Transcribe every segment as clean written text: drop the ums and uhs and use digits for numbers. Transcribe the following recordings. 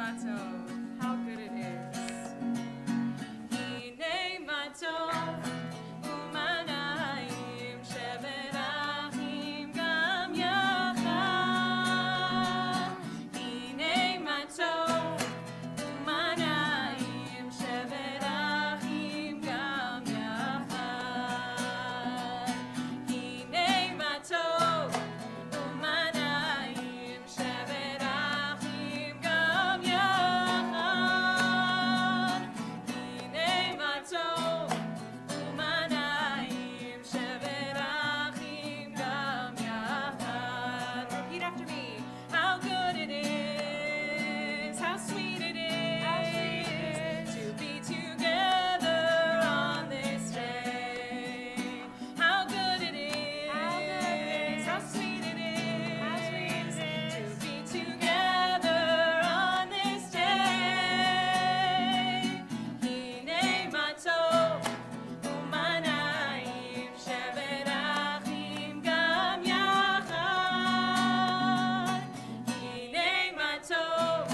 Shabbat Tov. How good it is. Hine matov umanayim sheberachim gam yachad. Hine matov umanayim sheberachim gam yachad. Hine matov umanayim sheberachim gam yachad. Hine matov umanayim sheberachim gam yachad. Repeat after me. How good it is, how sweet it is to be together on this day. How good it is, how sweet it is to be together on this day. Hine matov umanayim sheberachim gam yachad. Hine matov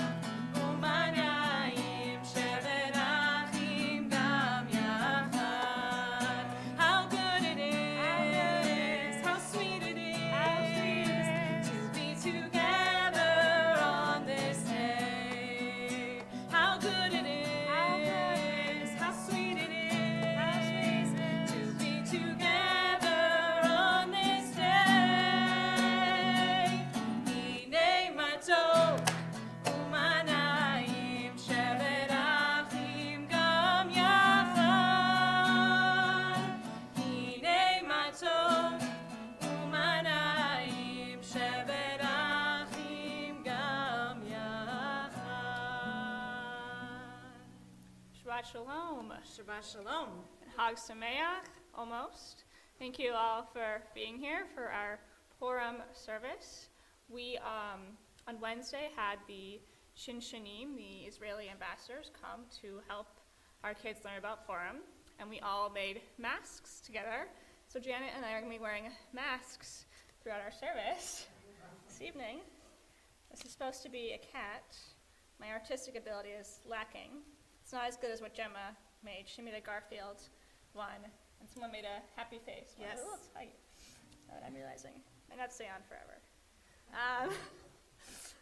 umanayim sheberachim gam yachad. How good it is, how sweet it is to be together on this day. How good it is, how sweet it is to be together on this day. Hine matov umanayim sheberachim gam yachad. Hine matov umanayim sheberachim gam yachad. Shabbat Shalom. Shabbat Shalom. Hag Sameach, almost. Thank you all for being here for our Purim service. We, on Wednesday, had the Shinshanim, the Israeli ambassadors, come to help our kids learn about Purim, and we all made masks together. So Janet and I are going to be wearing masks throughout our service this evening. This is supposed to be a cat. My artistic ability is lacking. It's not as good as what Gemma made. She made a Garfield one, and someone made a happy face one. Yes. It's a little tight. That I'm realizing. Might not stay on forever.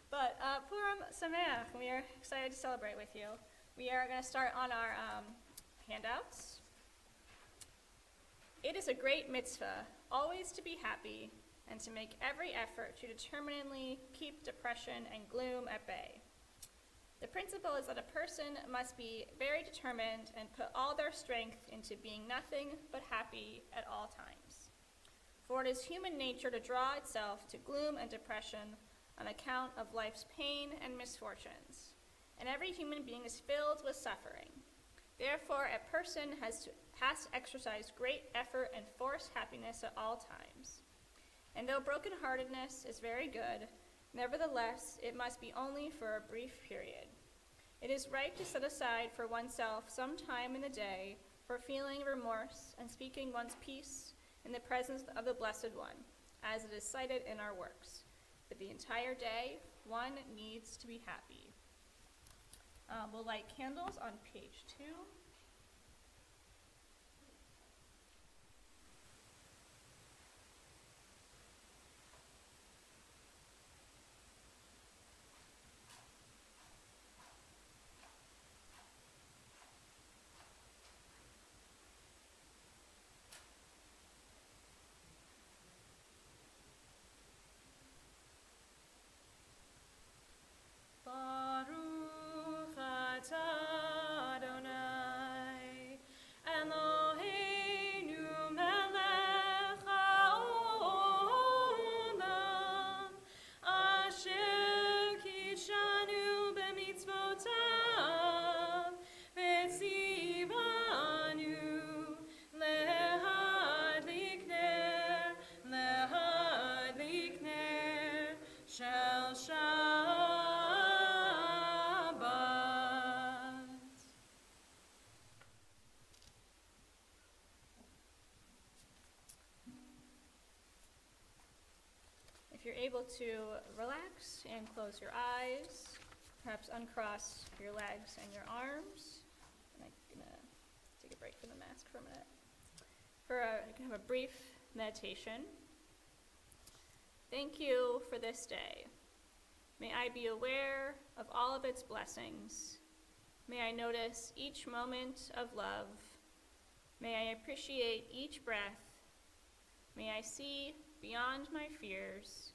But Purim Sameach, we are excited to celebrate with you. We are going to start on our handouts. It is a great mitzvah always to be happy and to make every effort to determinedly keep depression and gloom at bay. The principle is that a person must be very determined and put all their strength into being nothing but happy at all times. For it is human nature to draw itself to gloom and depression on account of life's pain and misfortunes, and every human being is filled with suffering. Therefore, a person has to exercise great effort and force happiness at all times. And though brokenheartedness is very good, nevertheless, it must be only for a brief period. It is right to set aside for oneself some time in the day for feeling remorse and speaking one's peace in the presence of the Blessed One, as it is cited in our works. But the entire day, one needs to be happy. We'll light candles on page 2. Baruch atah Adonai, Eloheinu melech haolam, asher kidshanu b'mitzvotav, v'tzivanu lehadlik ner shel Shabbat. If you're able to relax and close your eyes, Perhaps uncross your legs and your arms. And I'm going to take a break from the mask for a minute. You can have a brief meditation. Thank you for this day. May I be aware of all of its blessings. May I notice each moment of love. May I appreciate each breath. May I see beyond my fears.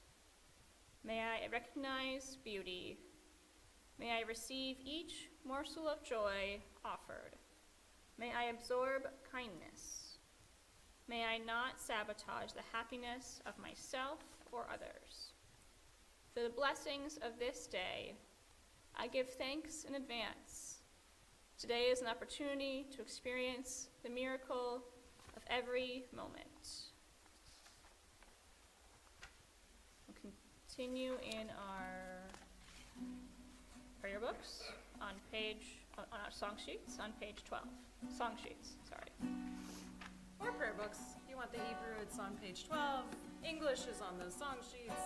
May I recognize beauty. May I receive each morsel of joy offered. May I absorb kindness. May I not sabotage the happiness of myself or others. For the blessings of this day, I give thanks in advance. Today is an opportunity to experience the miracle of every moment. We'll continue in our prayer books on our song sheets on page 12. Song sheets, sorry. Or prayer books. If you want the Hebrew, it's on page 12. English is on those song sheets.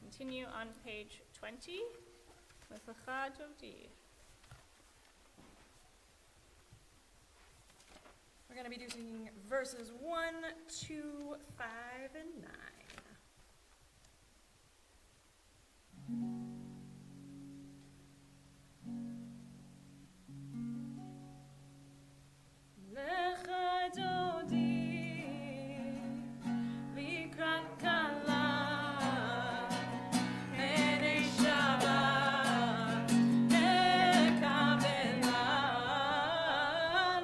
Continue on page 20 with Lecha Dodi. We're going to be doing verses 1, 2, 5, and 9. Lecha Dodi, Likrat Kala, Pnei Shabbat, Nekavela.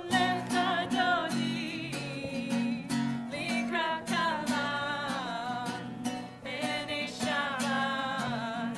Lecha Dodi, Likrat Kala, Pnei Shabbat,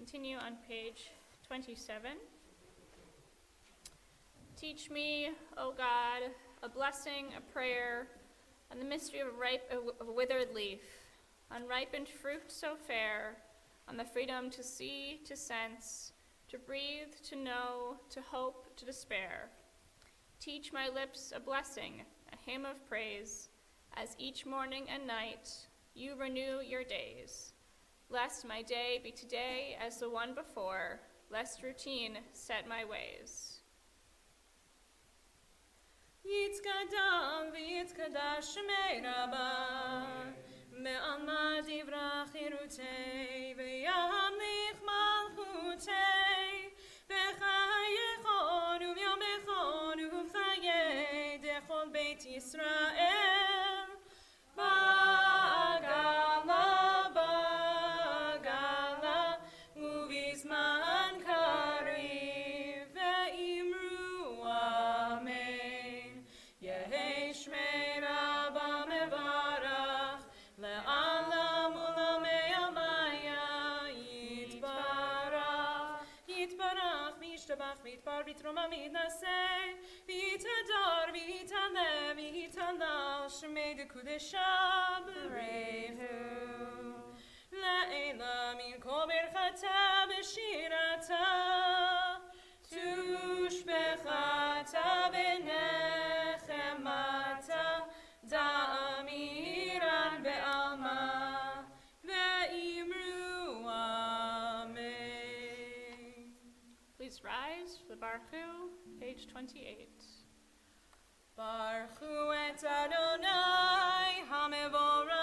continue on page 27. Teach me, O God, a blessing, a prayer, on the mystery of a withered leaf, on ripened fruit so fair, on the freedom to see, to sense, to breathe, to know, to hope, to despair. Teach my lips a blessing, a hymn of praise, as each morning and night you renew your days. Lest my day be today as the one before, lest routine set my ways. Yitzkadam v'yitzkadash shmei Rabbah, me'alma divra chirutei, ve'yamlich malchutei, v'chayechon u'vyomechon u'chayei dechol Beit Yisrael. Bagala, bagala, uvizman kariv, ve'imru amen. Yehi shmei Rabbah mevarach, le'alam ulamei amaya, yitbarach, yitbarach, v'yishtabach, v'yitbar, v'yitroma, v'yitnaseh, v'yitadar, v'yitaleh, v'yitalal, shmei dekudesha b'rehu. La'ela min kol berchata b'shirata, tushbechata b'nechemata, da'amiran be'alma, ve'imru amen. Please rise for the Baruch, page 28. Baruch hu et Adonai hamevorach.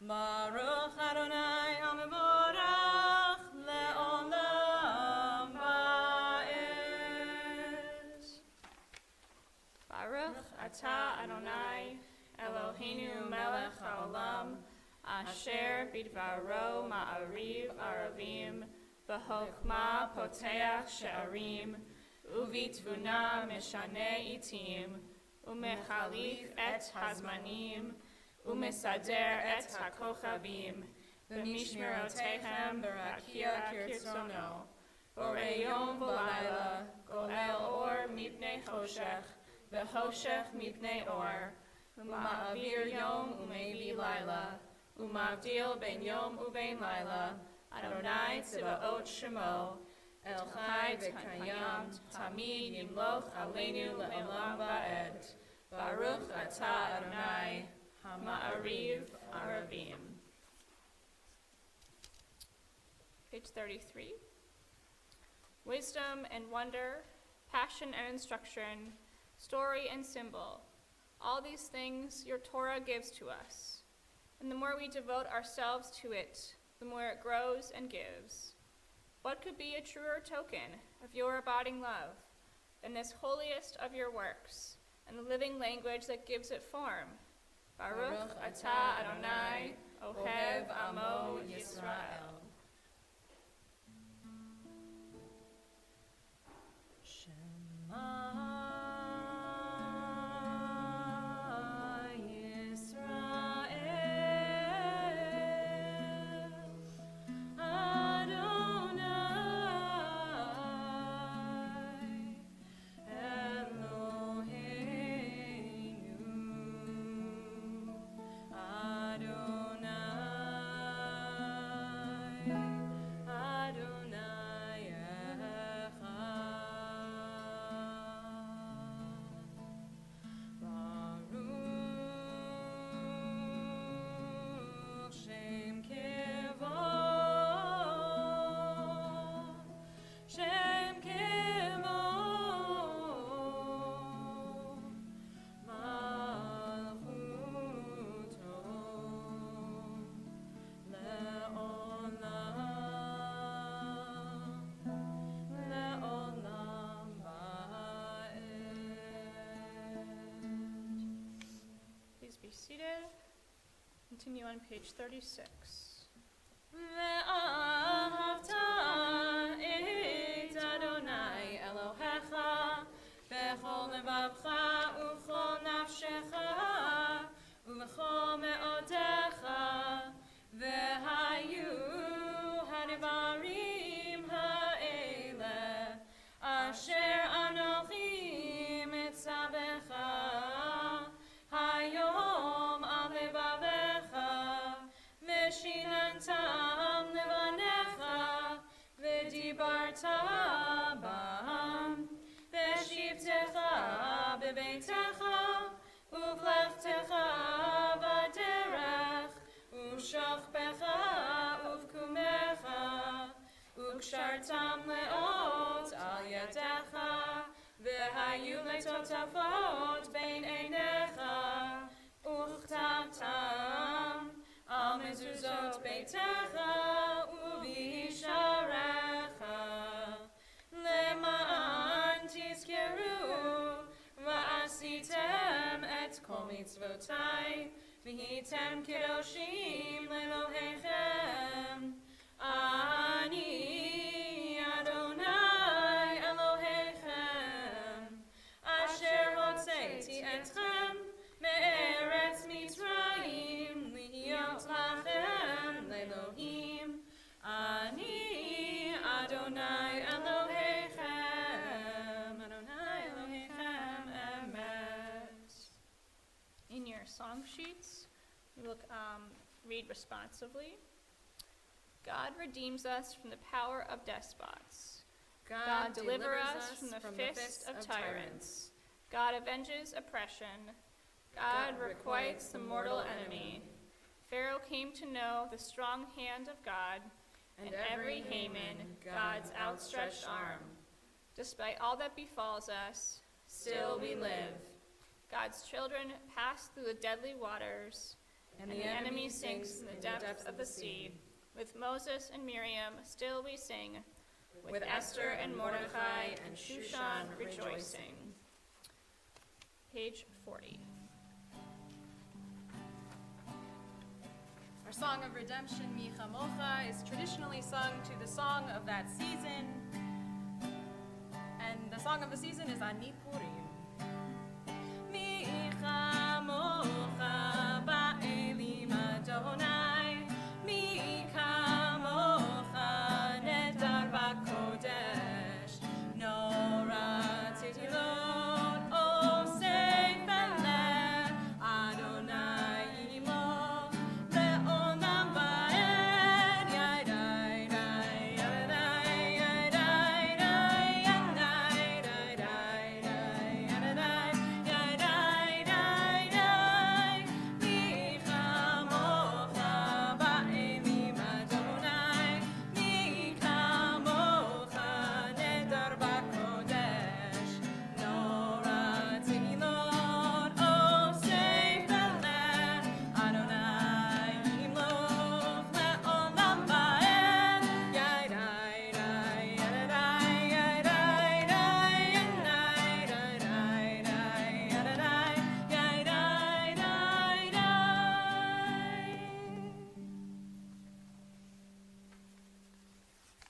Baruch Adonai hamevorach le'olam va'ed. Baruch atah Adonai, Eloheinu melech haolam, asher bidvaro ma'ariv aravim, v'chokma poteach she'arim, uvitvuna meshane itim, umechalif et hazmanim, umesader et hakochavim, v'mishmerotehem berakia kirtzono, borei yom v'layla, goel or mipnei choshech, v'choshech mipnei or, uma'avir yom umevi layla, umavdil ben yom uben layla, Adonai tzivaot shemo, El Chai v'Kayam, Tamid Yimloch Aleinu Le'olam Va'ed. Baruch Atah Adonai, Ha'ma'ariv Aravim. Page 33. Wisdom and wonder, passion and instruction, story and symbol. All these things your Torah gives to us. And the more we devote ourselves to it, the more it grows and gives. What could be a truer token of your abiding love than this holiest of your works and the living language that gives it form? Baruch atah Adonai, Ohev Amo Yisrael. Shema Continue on page 36. Ve'ahavta et Adonai Elohecha bechol levavcha u'chol nafshecha u'lechol me'odecha ve'hayu וקשרתם לאות על ידיך, והיו לטוטפות בין עיניך, וכתבתם על מזוזות ביתך ובישעריך, למען תזכרו ועשיתם את כל מצוותי, והייתם קדושים לאלוהיכם. אני אדוני אלוהיכם, אשר הוצאתי אתכם מארץ מצרים, להיות לכם לאלוהים. אני אדוני אלוהיכם, אדוני אלוהיכם אמת. In your song sheets, you look, read responsively. God redeems us from the power of despots. God deliver us from the fist of tyrants. God avenges oppression. God requites the mortal enemy. Pharaoh came to know the strong hand of God, and every Haman God's outstretched arm. Despite all that befalls us, still we live. God's children pass through the deadly waters, and the enemy sinks in the depths of the sea. With Moses and Miriam still we sing, with Esther and Mordecai and Shushan rejoicing. Page 40. Our song of redemption, Mi Chamocha, is traditionally sung to the song of that season. And the song of the season is Ani Purim. Mi Chamocha ba'elim Adonai, Mi Chamocha nedar b'kodesh, Nora titilot osei feleh, Adonai imo le'olam va'ed, Yadai, Yadai, Yadai, Yadai, Yadai, Yadai, Yadai, Mi chamocha ba'elim Adonai, Mi chamocha nedar b'kodesh, Nora tehilot osei feleh, Adonai yimloch le'olam va'ed, Yadai, Yadai, Yadai,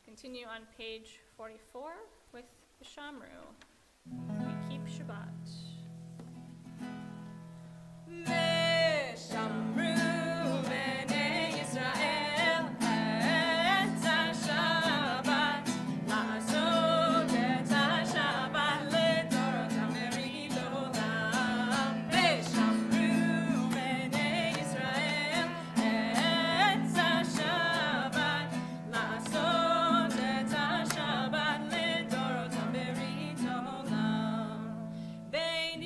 Continue on page 44 with the Shamru. We keep Shabbat. V'shamru b'nei Yisrael et HaShabbat, la'asot et HaShabbat לדורותם ברית עולם. V'shamru b'nei Yisrael et HaShabbat, la'asot et HaShabbat לדורותם ברית עולם. בין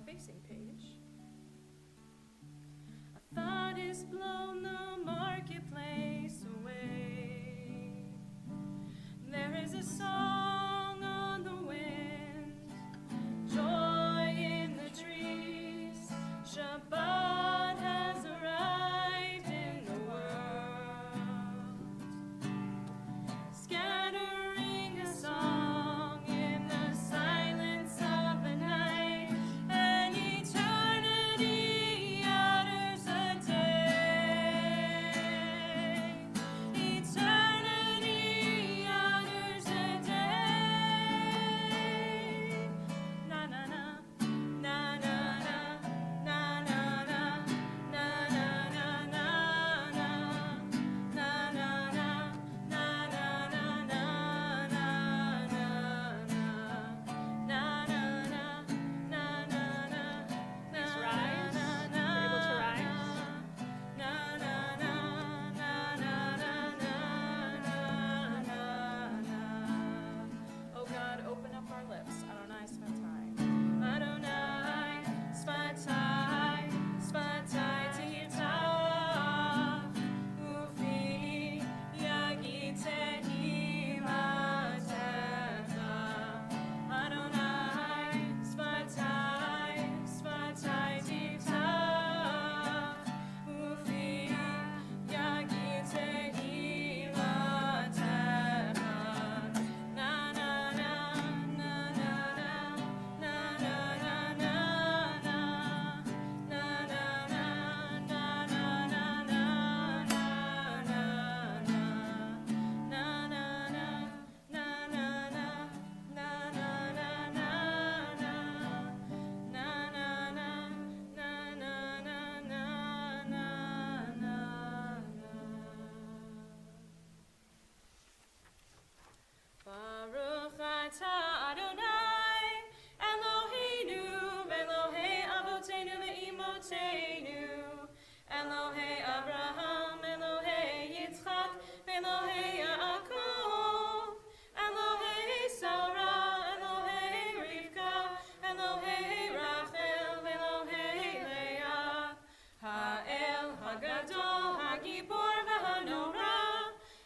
facing page. A thought is blown the marketplace away. There is a song on the wind, joy in the trees. Shabbat has arrived in the world, scattering a song in the silence of the night, and eternity utters a day. Eternity utters a day. Na na na, na na na, na na na, na na na, na na, na na na, na na na, na na na. Please rise. If you're able to rise. Oh God, open up our lips. Adonai Svatai. Adonai Svatai. Svatai Tita. Ufi Yagitehi Matecha. Adonai Svatai. Svatai Tita. Ufi Yagitehi Matecha. Na na na na na na na na na na. Na na na na na na na na na. Na na na na na na na na na na. Na na na na na na na na na. Baruch atah Adonai Eloheinu Elohei Avotenu ve'imotenu Elohei Abraham Elohei Yitzchak Elohei Yaakov Elohei Sarah Elohei Rivka Elohei Rachel Elohei Leah Ha'el Hagadol Hagibor V'hanora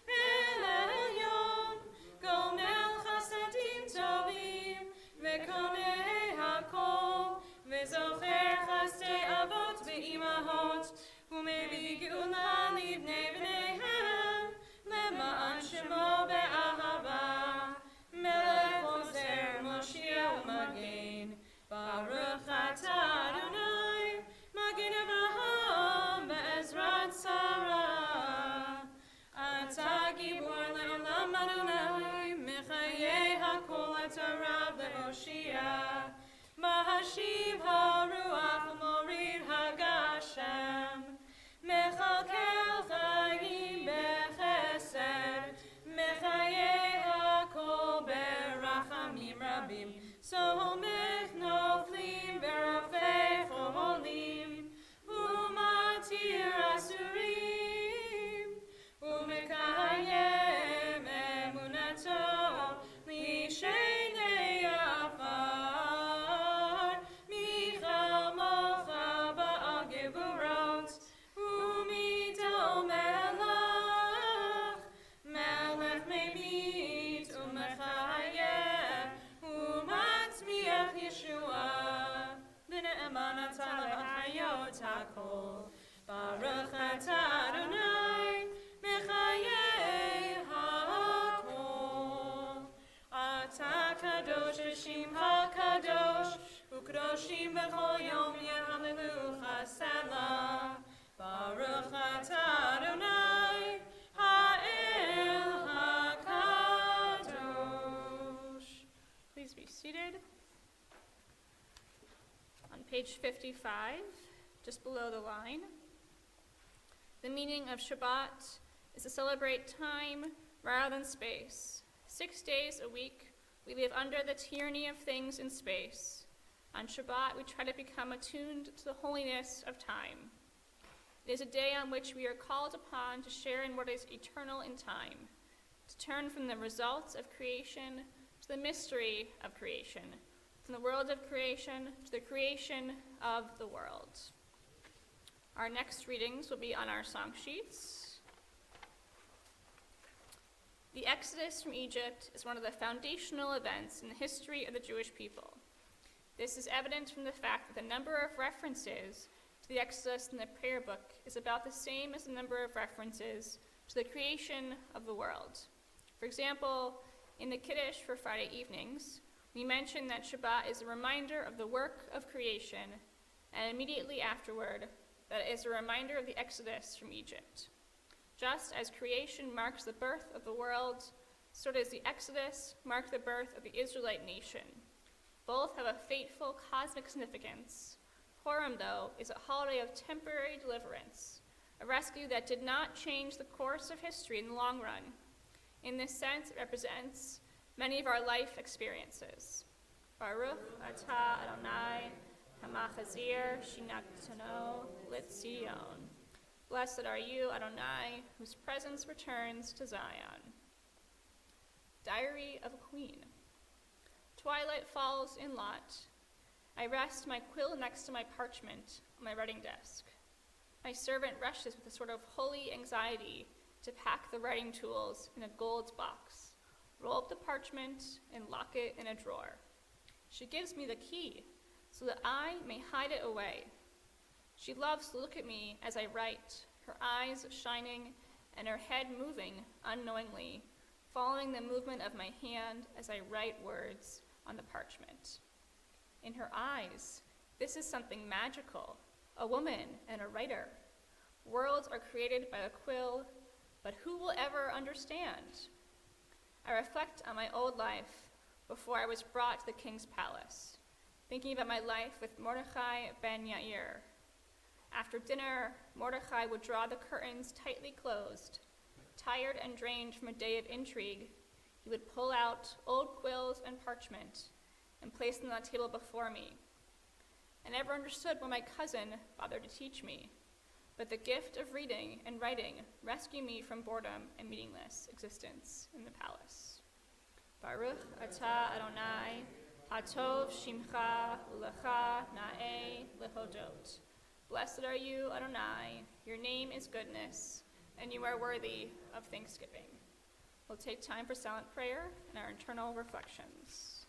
El Elyon Gomel Chasadim Tovim Vekonei Hakol Vezocher Chasdei Avot Ve'imahot Umevii Geula Livnei Bneihem Lema'an Shemo Be'ahava Melech Ozer Moshiach U'Magen Baruch atah Adonai Magen Avraham Be'ezrat Sarah Atah Gibor Le'olam Adonai Mechayeh HaKol Atarav Le'oshia Mahashiv HaRuach Morid HaGashem Mechalkel Chayim Bechesed Mechayeh HaKol Berachamim Rabim Somech Noflim Berafei Cholim Umatir Asurim Umekayem Emunato Lishenei Afar Michal Mocha Ba'al Geburot Umidol Melech Melech Memit Umechayem Umatzmiach Yeshua B'ne'eman atah l'chayot hakol Baruch atah Adonai Mechayeh hakol Atah kadosh v'shimcha kadosh U'kadoshim b'chol yom yehalelu chasela Baruch atah Adonai Ha'el hakadosh. Please be seated. On page 55, just below the line, the meaning of Shabbat is to celebrate time rather than space. 6 days a week, we live under the tyranny of things in space. On Shabbat, we try to become attuned to the holiness of time. It is a day on which we are called upon to share in what is eternal in time, to turn from the results of creation to the mystery of creation, from the world of creation to the creation of the world. Our next readings will be on our song sheets. The Exodus from Egypt is one of the foundational events in the history of the Jewish people. This is evident from the fact that the number of references to the Exodus in the prayer book is about the same as the number of references to the creation of the world. For example, in the Kiddush for Friday evenings, we mention that Shabbat is a reminder of the work of creation, and immediately afterward, that it is a reminder of the Exodus from Egypt. Just as creation marks the birth of the world, so does the Exodus mark the birth of the Israelite nation. Both have a fateful cosmic significance. Purim, though, is a holiday of temporary deliverance, a rescue that did not change the course of history in the long run. In this sense, it represents many of our life experiences. Baruch atah Adonai hamachazir shinaktono litzion. Blessed are you, Adonai, whose presence returns to Zion. Diary of a Queen. Twilight falls in Lot. I rest my quill next to my parchment on my writing desk. My servant rushes with a sort of holy anxiety to pack the writing tools in a gold box, roll up the parchment, and lock it in a drawer. She gives me the key so that I may hide it away. She loves to look at me as I write, her eyes shining and her head moving unknowingly, following the movement of my hand as I write words on the parchment. In her eyes, this is something magical, a woman and a writer. Worlds are created by a quill, but who will ever understand? I reflect on my old life before I was brought to the king's palace, thinking about my life with Mordechai ben Yair. After dinner, Mordechai would draw the curtains tightly closed. Tired and drained from a day of intrigue, he would pull out old quills and parchment and place them on the table before me. I never understood why my cousin bothered to teach me, but the gift of reading and writing rescued me from boredom and meaningless existence in the palace. Baruch atah Adonai, hatov shimcha ulecha na'eh lehodot. Blessed are you, Adonai, your name is goodness, and you are worthy of thanksgiving. We'll take time for silent prayer and our internal reflections.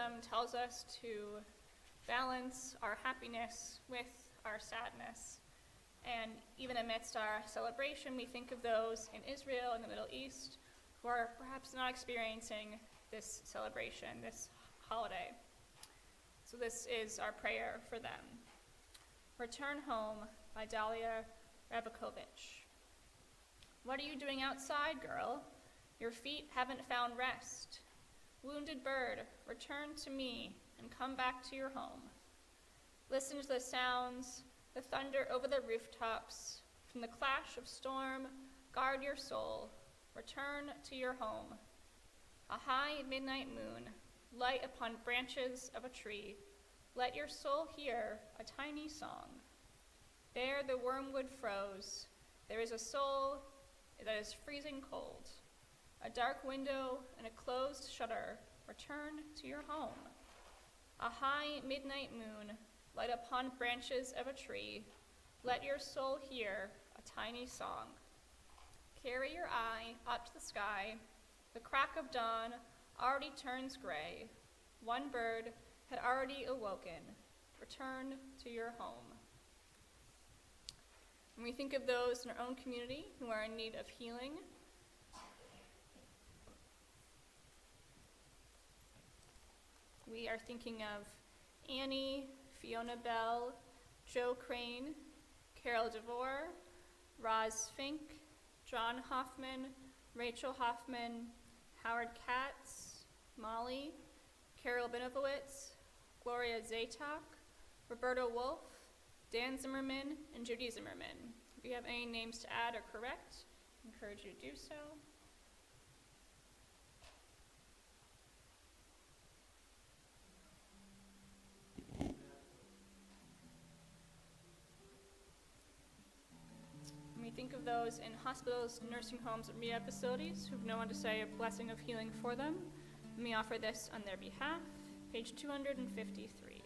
wisdom tells us to balance our happiness with our sadness. And even amidst our celebration, we think of those in Israel and the Middle East who are perhaps not experiencing this celebration, this holiday. So this is our prayer for them. Return Home by Dalia Rabakovich. What are you doing outside, girl? Your feet haven't found rest. Wounded bird, return to me and come back to your home. Listen to the sounds, the thunder over the rooftops. From the clash of storm, guard your soul. Return to your home. A high midnight moon, light upon branches of a tree. Let your soul hear a tiny song. There the wormwood froze. There is a soul that is freezing cold. A dark window and a closed shutter. Return to your home. A high midnight moon, light upon branches of a tree. Let your soul hear a tiny song. Carry your eye up to the sky. The crack of dawn already turns gray. One bird had already awoken. Return to your home. When we think of those in our own community who are in need of healing, we are thinking of Annie, Fiona Bell, Joe Crane, Carol DeVore, Roz Fink, John Hoffman, Rachel Hoffman, Howard Katz, Molly, Carol Binovowitz, Gloria Zatok, Roberta Wolf, Dan Zimmerman, and Judy Zimmerman. If you have any names to add or correct, I encourage you to do so. When we think of those in hospitals, nursing homes, and rehab facilities who have no one to say a blessing of healing for them, let me offer this on their behalf. Page 253.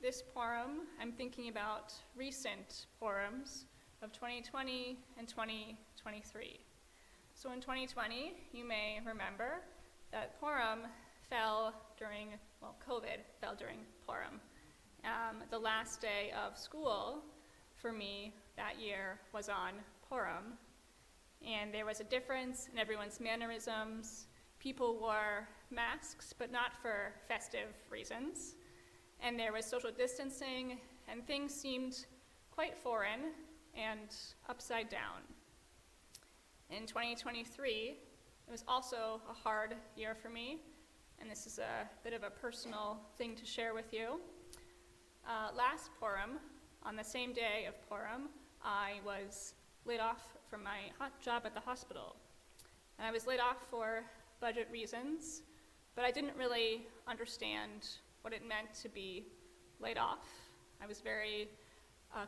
This Purim, I'm thinking about recent Purims of 2020 and 2023. So in 2020, you may remember that Purim fell during, COVID fell during Purim. The last day of school for me that year was on Purim. And there was a difference in everyone's mannerisms. People wore masks, but not for festive reasons. And there was social distancing, and things seemed quite foreign and upside down. In 2023, it was also a hard year for me, and this is a bit of a personal thing to share with you. Last Purim, on the same day of Purim, I was laid off from my job at the hospital. And I was laid off for budget reasons, but I didn't really understand what it meant to be laid off. I was very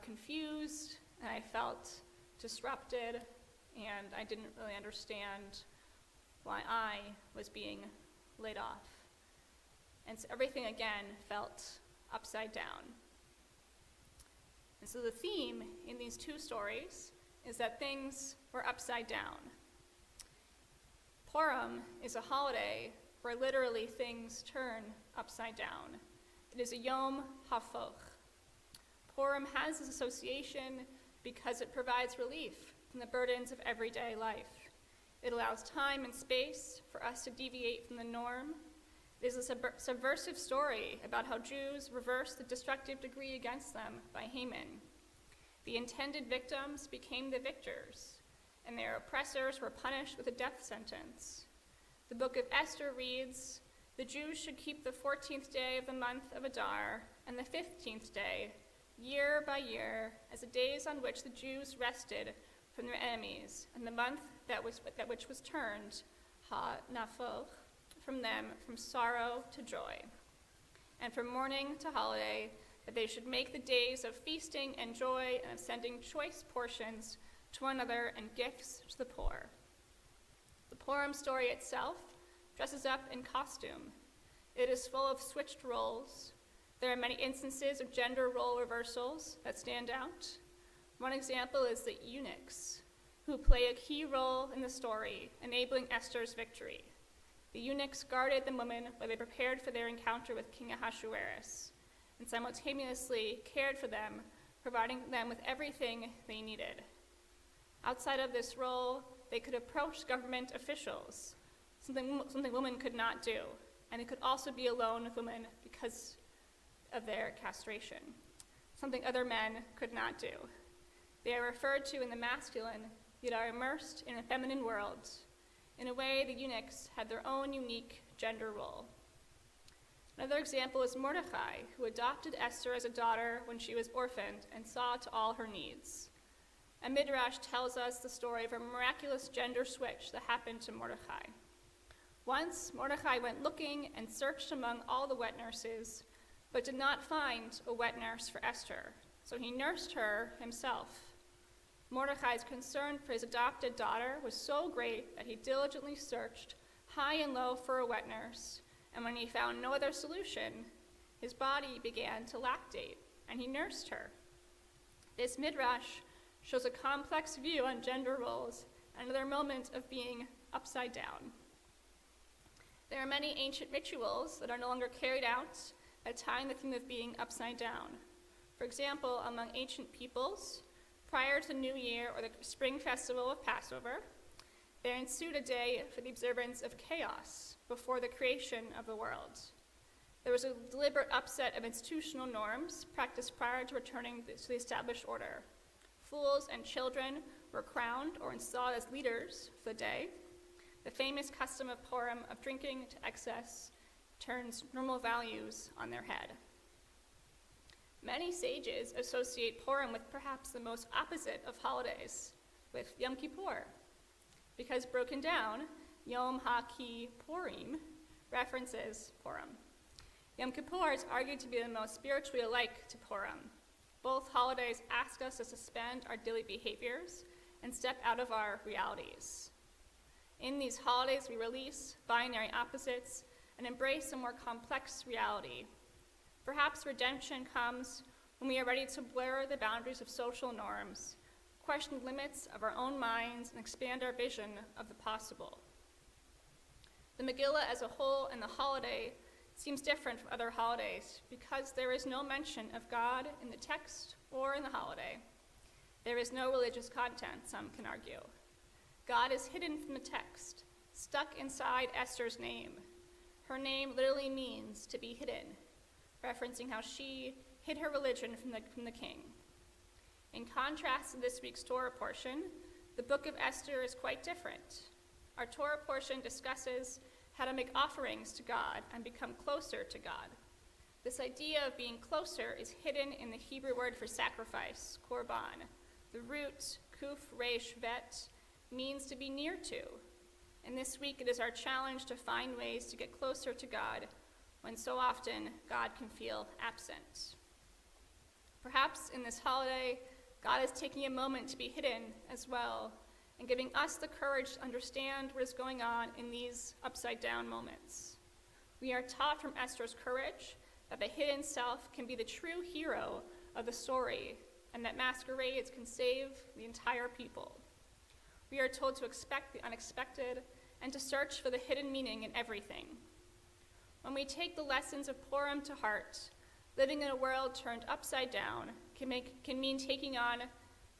confused, and I felt disrupted, and I didn't really understand why I was being laid off. And so everything again felt upside down. And so the theme in these two stories is that things were upside down. Purim is a holiday where literally things turn upside down. It is a Yom HaFoch. Purim has this association because it provides relief from the burdens of everyday life. It allows time and space for us to deviate from the norm. It is a subversive story about how Jews reversed the destructive decree against them by Haman. The intended victims became the victors, and their oppressors were punished with a death sentence. The book of Esther reads, "The Jews should keep the 14th day of the month of Adar and the 15th day, year by year, as the days on which the Jews rested from their enemies, and the month that which was turned, ha-nafoch, from them from sorrow to joy, and from mourning to holiday, that they should make the days of feasting and joy and of sending choice portions to one another and gifts to the poor." The Purim story itself dresses up in costume. It is full of switched roles. There are many instances of gender role reversals that stand out. One example is the eunuchs, who play a key role in the story, enabling Esther's victory. The eunuchs guarded the women while they prepared for their encounter with King Ahasuerus, and simultaneously cared for them, providing them with everything they needed. Outside of this role, they could approach government officials, something women could not do, and they could also be alone with women because of their castration, something other men could not do. They are referred to in the masculine, yet are immersed in a feminine world. In a way, the eunuchs had their own unique gender role. Another example is Mordecai, who adopted Esther as a daughter when she was orphaned and saw to all her needs. A midrash tells us the story of a miraculous gender switch that happened to Mordecai. Once, Mordecai went looking and searched among all the wet nurses, but did not find a wet nurse for Esther, so he nursed her himself. Mordecai's concern for his adopted daughter was so great that he diligently searched high and low for a wet nurse, and when he found no other solution, his body began to lactate, and he nursed her. This midrash shows a complex view on gender roles and another moment of being upside down. There are many ancient rituals that are no longer carried out that tie in the theme of being upside down. For example, among ancient peoples, prior to New Year or the spring festival of Passover, there ensued a day for the observance of chaos before the creation of the world. There was a deliberate upset of institutional norms practiced prior to returning to the established order. Fools and children were crowned or installed as leaders for the day. The famous custom of Purim of drinking to excess turns normal values on their head. Many sages associate Purim with perhaps the most opposite of holidays, with Yom Kippur. Because broken down, Yom HaKippurim references Purim. Yom Kippur is argued to be the most spiritually alike to Purim. Both holidays ask us to suspend our daily behaviors and step out of our realities. In these holidays, we release binary opposites and embrace a more complex reality. Perhaps redemption comes when we are ready to blur the boundaries of social norms, question the limits of our own minds, and expand our vision of the possible. The Megillah as a whole and the holiday seems different from other holidays because there is no mention of God in the text or in the holiday. There is no religious content, some can argue. God is hidden from the text, stuck inside Esther's name. Her name literally means to be hidden, referencing how she hid her religion from the king. In contrast to this week's Torah portion, the book of Esther is quite different. Our Torah portion discusses how to make offerings to God and become closer to God. This idea of being closer is hidden in the Hebrew word for sacrifice, korban. The root, kuf resh vet, means to be near to. And this week it is our challenge to find ways to get closer to God when so often God can feel absent. Perhaps in this holiday, God is taking a moment to be hidden as well and giving us the courage to understand what is going on in these upside-down moments. We are taught from Esther's courage that the hidden self can be the true hero of the story and that masquerades can save the entire people. We are told to expect the unexpected and to search for the hidden meaning in everything. When we take the lessons of Purim to heart, living in a world turned upside down can mean taking on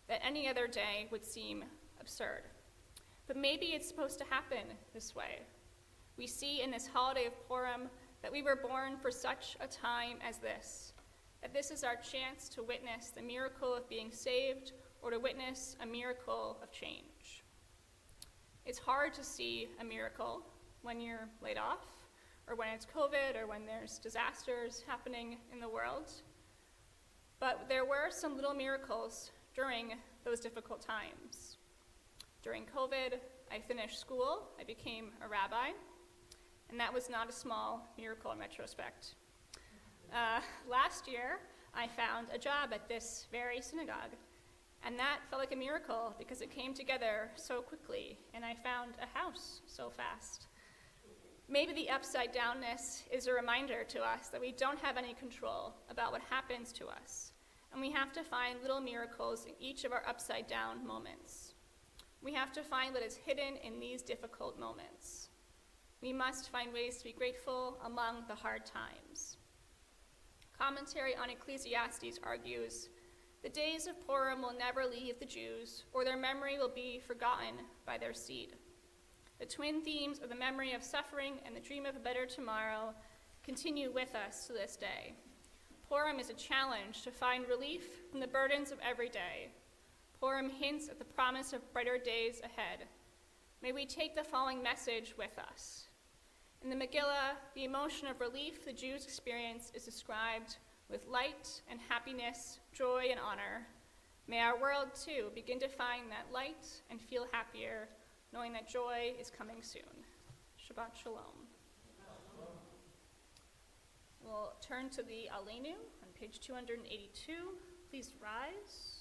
that any other day would seem absurd. But maybe it's supposed to happen this way. We see in this holiday of Purim that we were born for such a time as this, that this is our chance to witness the miracle of being saved or to witness a miracle of change. It's hard to see a miracle when you're laid off, or when it's COVID, or when there's disasters happening in the world. But there were some little miracles during those difficult times. During COVID, I finished school, I became a rabbi, and that was not a small miracle in retrospect. Last year, I found a job at this very synagogue, and that felt like a miracle because it came together so quickly, and I found a house so fast. Maybe the upside downness is a reminder to us that we don't have any control about what happens to us, and we have to find little miracles in each of our upside down moments. We have to find what is hidden in these difficult moments. We must find ways to be grateful among the hard times. Commentary on Ecclesiastes argues, the days of Purim will never leave the Jews, or their memory will be forgotten by their seed. The twin themes of the memory of suffering and the dream of a better tomorrow continue with us to this day. Purim is a challenge to find relief from the burdens of every day. Purim hints at the promise of brighter days ahead. May we take the following message with us. In the Megillah, the emotion of relief the Jews experience is described with light and happiness, joy and honor. May our world, too, begin to find that light and feel happier, knowing that joy is coming soon. Shabbat Shalom. We'll turn to the Aleinu on page 282. Please rise.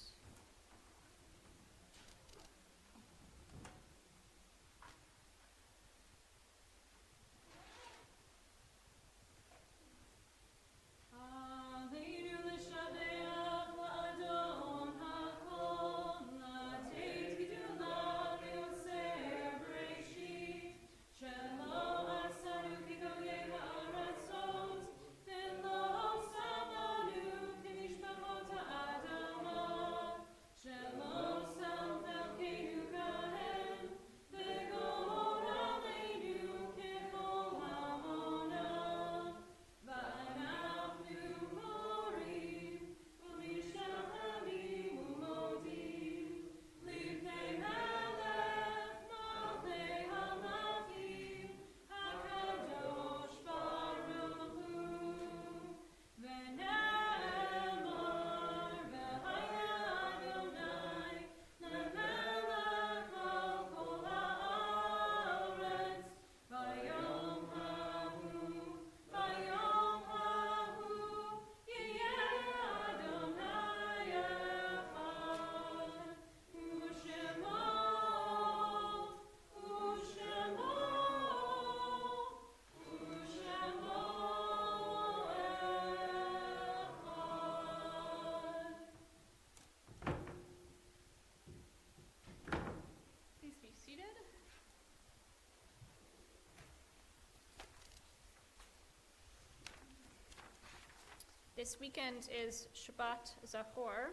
This weekend is Shabbat Zachor.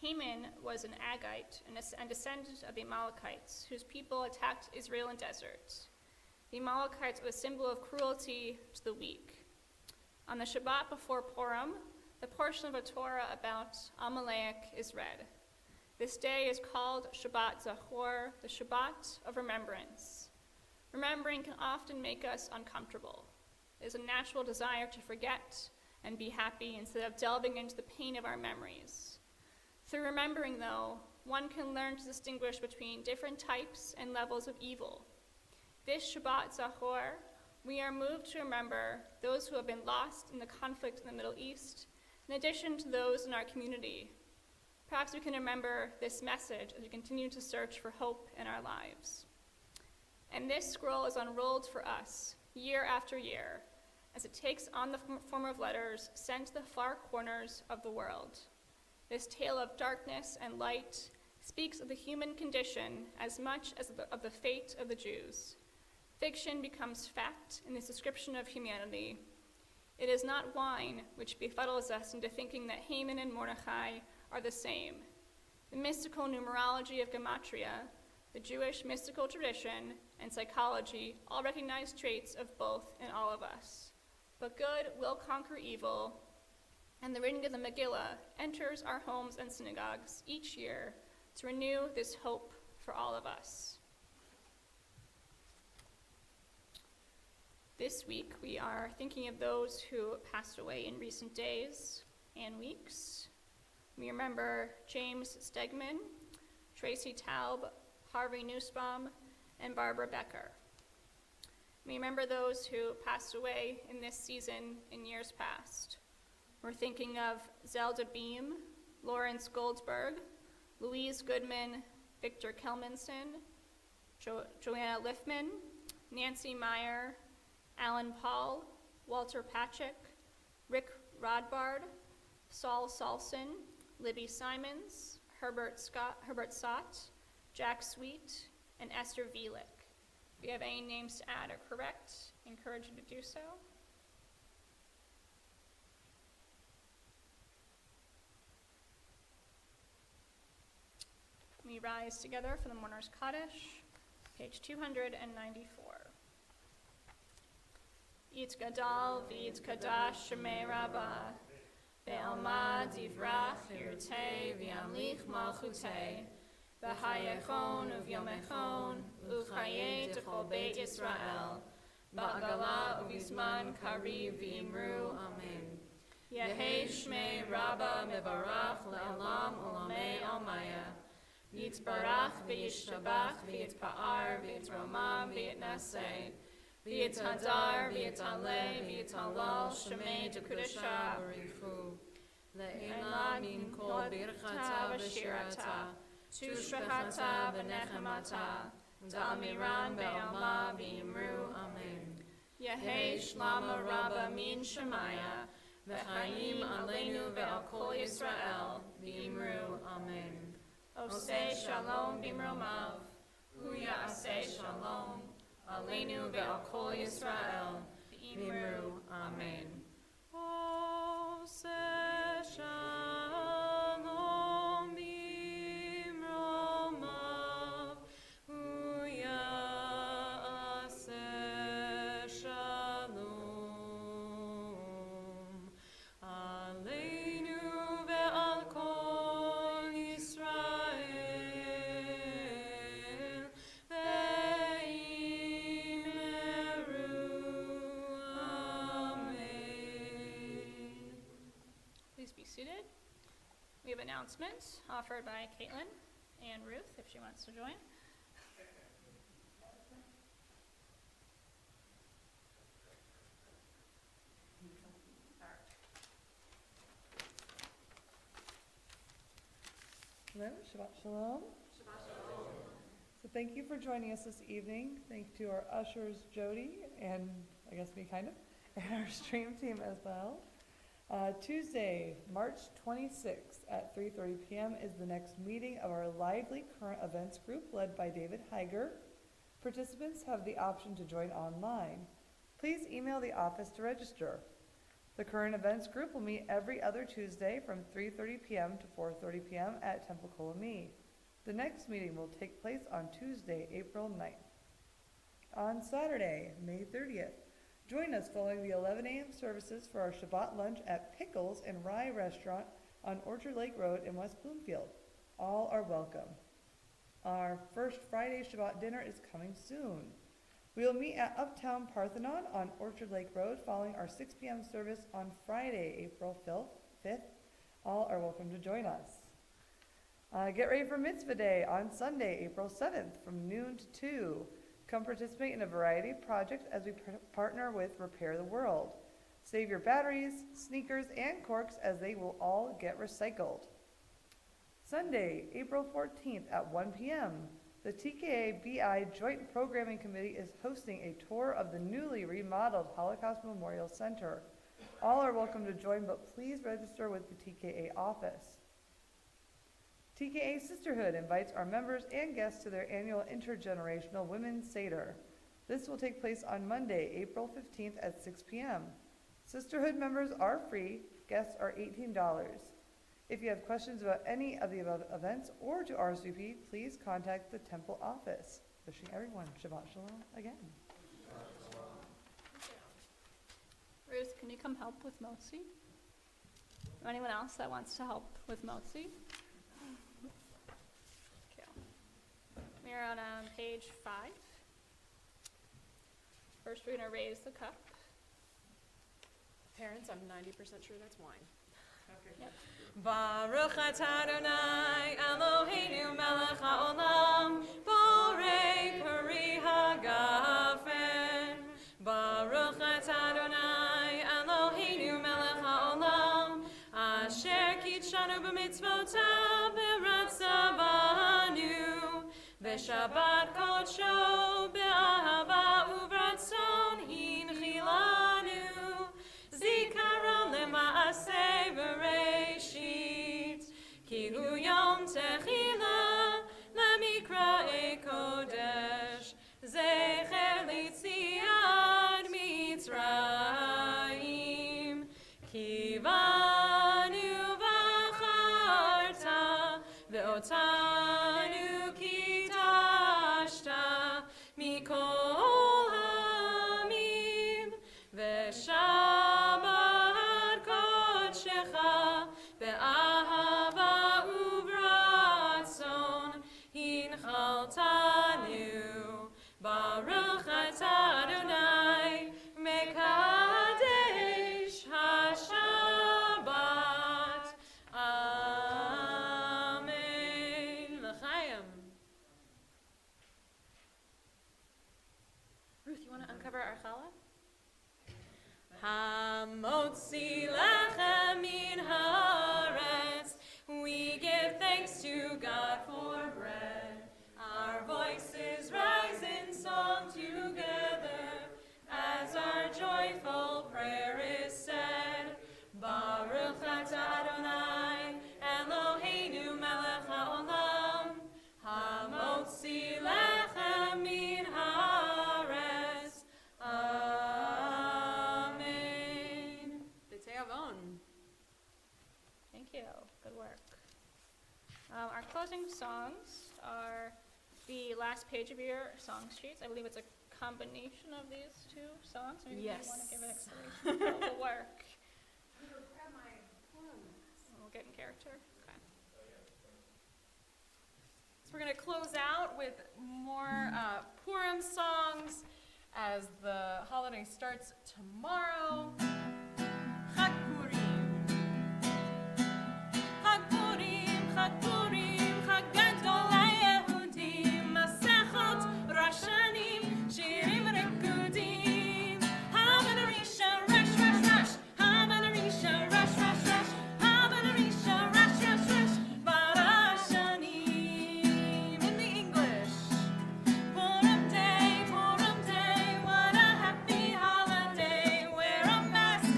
Haman was an Agite and descendant of the Amalekites, whose people attacked Israel in deserts. The Amalekites are a symbol of cruelty to the weak. On the Shabbat before Purim, the portion of the Torah about Amalek is read. This day is called Shabbat Zachor, the Shabbat of remembrance. Remembering can often make us uncomfortable. It is a natural desire to forget and be happy instead of delving into the pain of our memories. Through remembering, though, one can learn to distinguish between different types and levels of evil. This Shabbat Zachor, we are moved to remember those who have been lost in the conflict in the Middle East, in addition to those in our community. Perhaps we can remember this message as we continue to search for hope in our lives. And this scroll is unrolled for us, year after year, as it takes on the form of letters sent to the far corners of the world. This tale of darkness and light speaks of the human condition as much as of the fate of the Jews. Fiction becomes fact in this description of humanity. It is not wine which befuddles us into thinking that Haman and Mordechai are the same. The mystical numerology of Gematria, the Jewish mystical tradition, and psychology all recognize traits of both in all of us. But good will conquer evil, and the reading of the Megillah enters our homes and synagogues each year to renew this hope for all of us. This week, we are thinking of those who passed away in recent days and weeks. We remember James Stegman, Tracy Taub, Harvey Nussbaum, and Barbara Becker. We remember those who passed away in this season in years past. We're thinking of Zelda Beam, Lawrence Goldsberg, Louise Goodman, Victor Kelmanson, Joanna Liffman, Nancy Meyer, Alan Paul, Walter Patrick, Rick Rodbard, Saul Salson, Libby Simons, Herbert Sott, Jack Sweet, and Esther Velick. If you have any names to add or correct, I encourage you to do so. We rise together for the Mourner's Kaddish, page 294. Yitz Gadal v'yitz Kadash Shemei Rabbah, Be'alma divrach yirtei v'yamlich malchutei, V'hayechon uvyomechon uchayei techol Beit Yisrael, Ba'agala uvizman kariv v'imru Amen. Yehei Shmei Rabbah mevarach le'olam olamei almaya, Yitzbarach v'yishtabach v'yitpa'ar v'yitromam v'yitnaseh, v'yithadar v'yitaleh v'yitalal shemei dekudesha b'rifu, le'ela min kol birchata v'shirata, tushbechata v'nechemata, da'amiran be'alma v'imru Amen. Yehei shlama rabba min shemaya, v'chaim aleinu ve'al kol Yisrael v'imru Amen. Oseh shalom b'imromav, hu ya'aseh shalom, aleinu ve'al kol Yisrael v'imru Amen. Oseh shalom b'imromav, hu ya'aseh shalom, aleinu ve'al kol Yisrael v'imru Amen. Please be seated. We have announcements offered by Caitlin and Ruth, if she wants to join. Hello, Shabbat Shalom. So thank you for joining us this evening. Thank you to our ushers, Jody, and I guess me kind of, and our stream team as well. Tuesday, March 26th at 3:30 p.m. is the next meeting of our Lively Current Events group led by David Heiger. Participants have the option to join online. Please email the office to register. The Current Events group will meet every other Tuesday from 3:30 p.m. to 4:30 p.m. at Temple Kolami. The next meeting will take place on Tuesday, April 9th. On Saturday, May 30th, join us following the 11 a.m. services for our Shabbat lunch at Pickles and Rye Restaurant on Orchard Lake Road in West Bloomfield. All are welcome. Our first Friday Shabbat dinner is coming soon. We will meet at Uptown Parthenon on Orchard Lake Road following our 6 p.m. service on Friday, April 5th. All are welcome to join us. Get ready for Mitzvah Day on Sunday, April 7th from noon to 2. Come participate in a variety of projects as we partner with Repair the World. Save your batteries, sneakers, and corks as they will all get recycled. Sunday, April 14th at 1 p.m. The TKA-BI Joint Programming Committee is hosting a tour of the newly remodeled Holocaust Memorial Center. All are welcome to join, but please register with the TKA office. TKA Sisterhood invites our members and guests to their annual Intergenerational Women's Seder. This will take place on Monday, April 15th at 6 p.m. Sisterhood members are free, guests are $18. If you have questions about any of the above events or to RSVP, please contact the temple office. Wishing everyone Shabbat Shalom again. Ruth, can you come help with Motzi? Or anyone else that wants to help with Motzi? Okay. We're on page 5. First, we're going to raise the cup. Parents, I'm 90% sure that's wine. Yep. Baruch atah Adonai Eloheinu melech haolam borei peri hagafen. Baruch atah Adonai Eloheinu melech haolam asher kitshanu b'mitzvotav v'ratza banu v'shabbat kodsho be'ahava uvratzon hinchilanu zikaron lema'aseh v'reishit ki hu yom techila lemikra'ei kodesh zecher litziad mitzrayim kivanu v'acharta ve'otanu kitashta mikol hamim ve'shabbat kodshecha be'ahava uvratzon hinchaltanu Baruch atah Adonai mekadesh hashabbat. Amen. L'chaim. Ruth, you want to uncover our challah? Hamotzi lechem min haaretz. We give thanks to God for bread. Our voices rise in song together as our joyful prayer is said. Baruch atah Adonai Eloheinu melech haolam hamotzi lechem min haaretz. Amen. B'te'avon. Thank you. Good work. Our closing songs are the last page of your song sheets. I believe it's a combination of these two songs. Maybe Yes. you want to give an explanation of the work. We'll get in character. Okay. So we're going to close out with more Purim songs as the holiday starts tomorrow. Chag Purim. Chag Purim, Chag Purim, Chag Gadol HaYehudim, Masechot Rashanim, Shirim Rekudim, Havanarisha, Rash, Rash, Rash, Havanarisha, Rash, Rash, Rash, Havanarisha, Rash, Rash, Rash, Barashanim. In the English. Purim Day, what a happy holiday. Wear a mask,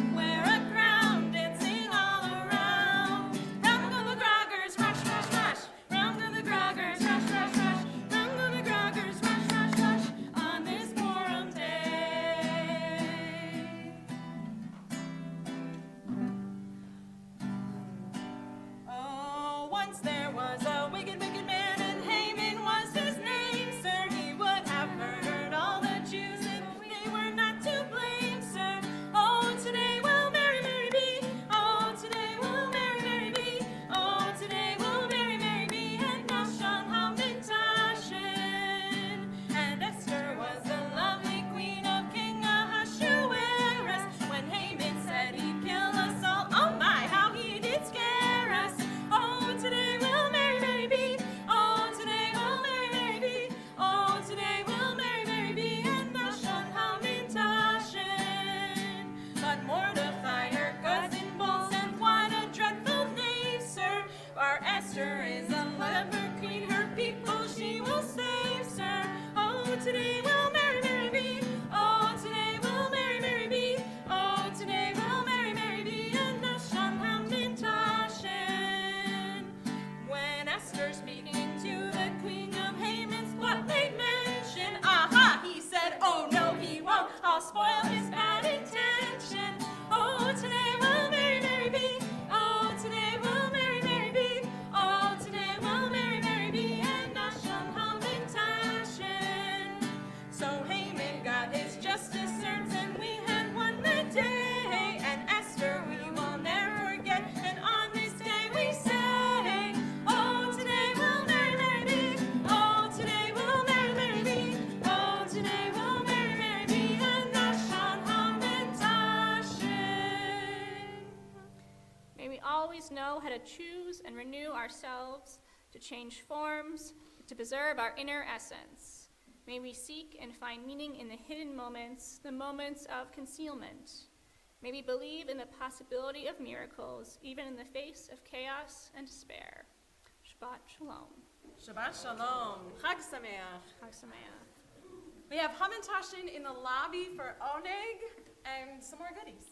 is a clever queen, her people she will save, sir. Oh, today will Mary, Mary be. Oh, today will Mary, Mary be. Oh, today will Mary, Mary be. And us shall have been Tashin. When Esther speaking to the queen of Haman's plot made mention, aha, he said, oh no, he won't. I'll spoil his bad intention. Oh, today will Mary, Mary be. Oh, today will Mary, Mary be. Oh, today will Mary, Mary be. And us shall have been Tashin. So Haman got his justice served, and we had won the day. And Esther we will never forget. And on this day we say, oh, today will Mary, Mary be. Oh, today will Mary, Mary be. Oh, today will Mary, Mary be. And thou shalt have been Tashin. May we always know how to choose and renew ourselves, to change forms, to preserve our inner essence. May we seek and find meaning in the hidden moments, the moments of concealment. May we believe in the possibility of miracles, even in the face of chaos and despair. Shabbat Shalom. Shabbat Shalom. Chag Sameach. Chag Sameach. We have Hamantashen in the lobby for Oneg and some more goodies.